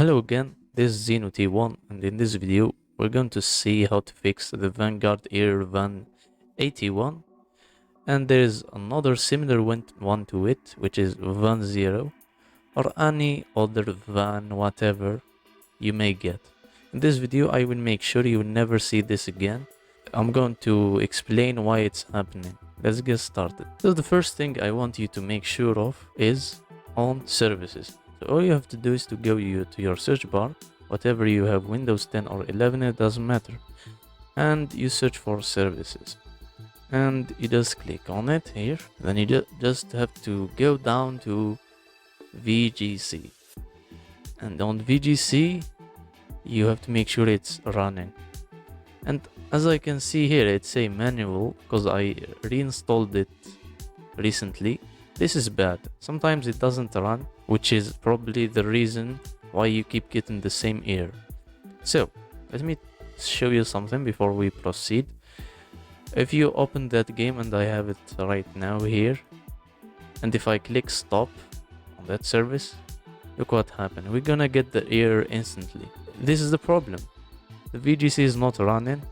Hello again, this is Zeno T1, and in this video we're going to see how to fix the Vanguard error van 81, and there is another similar one to it, which is van 0, or any other van whatever you may get. In this video I will make sure you will never see this again. I'm going to explain why it's happening. Let's get started. So the first thing I want you to make sure of is on services. So all you have to do is to go to your search bar, whatever you have, Windows 10 or 11, it doesn't matter, and you search for services, and you just click on it here. Then you just have to go down to VGC, and on VGC you have to make sure it's running. And as I can see here, it's a manual because I reinstalled it recently. This is bad. Sometimes it doesn't run, which is probably the reason why you keep getting the same error. So let me show you something before we proceed. If you open that game, and I have it right now here, and if I click stop on that service, look what happened. We're gonna get the error instantly. This is the problem. The VGC is not running,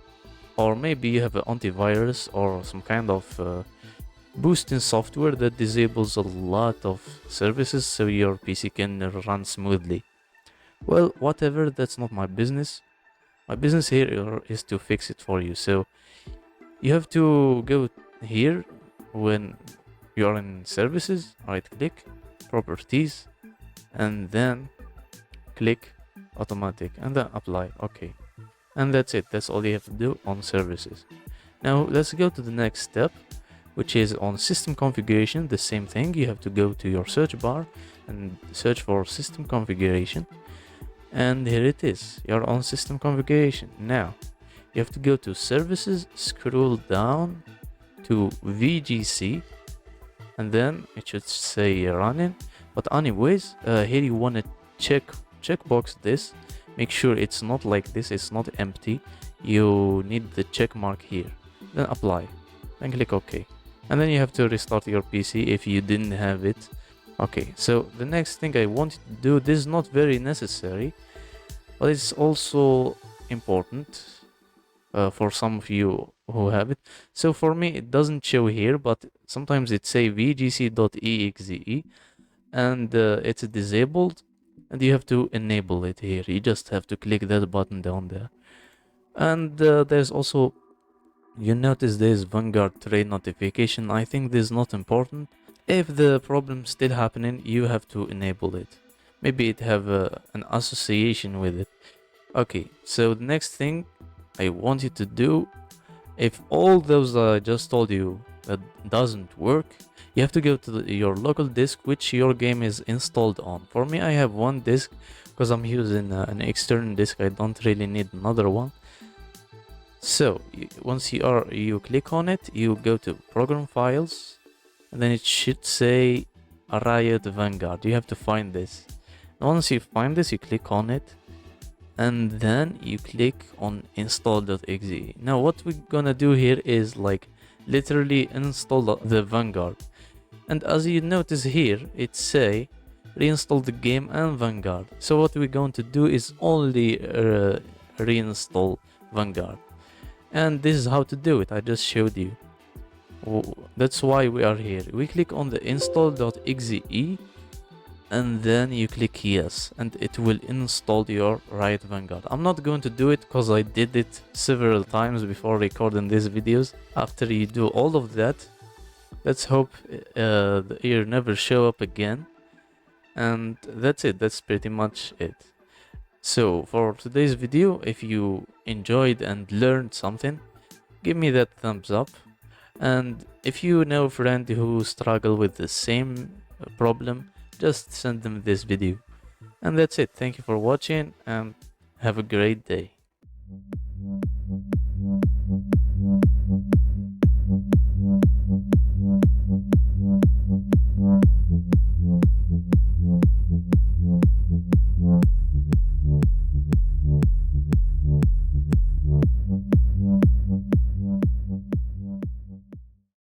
or maybe you have an antivirus or some kind of boosting software that disables a lot of services so your PC can run smoothly. Well, whatever, that's not my business. My business here is to fix it for you. So you have to go here when you're in services, right click, properties, and then click automatic, and then apply. Okay, and that's it. That's all you have to do on services. Now let's go to the next step, which is on system configuration. The same thing. You have to go to your search bar and search for system configuration, and here it is. You're on system configuration. Now you have to go to services, scroll down to VGC, and then it should say running. But anyways, here you want to checkbox this. Make sure it's not like this, it's not empty. You need the check mark here, then apply, then click OK, and then you have to restart your PC if you didn't have it. Okay, so the next thing I want you to do, this is not very necessary, but it's also important for some of you who have it. So for me it doesn't show here, but sometimes it say vgc.exe, and it's disabled, and you have to enable it here. You just have to click that button down there. And there's also, you notice there's Vanguard trade notification. I think this is not important. If the problem's still happening, you have to enable it. Maybe it have an association with it. Okay, so the next thing I want you to do, if all those I just told you that doesn't work, you have to go to your local disk which your game is installed on. For me, I have one disk because I'm using an external disk. I don't really need another one. So once you click on it, you go to program files, and then it should say Riot Vanguard. You have to find this. Once you find this, you click on it, and then you click on install.exe. Now what we're gonna do here is like literally install the Vanguard. And as you notice here, it say reinstall the game and Vanguard. So what we're going to do is only reinstall Vanguard. And this is how to do it. I just showed you. That's why we are here. We click on the install.exe, and then you click yes, and it will install your Riot Vanguard. I'm not going to do it because I did it several times before recording these videos. After you do all of that, let's hope the error never show up again. And that's it. That's pretty much it. So for today's video, if you enjoyed and learned something, give me that thumbs up. And if you know a friend who struggle with the same problem, just send them this video. And that's it. Thank you for watching, and have a great day.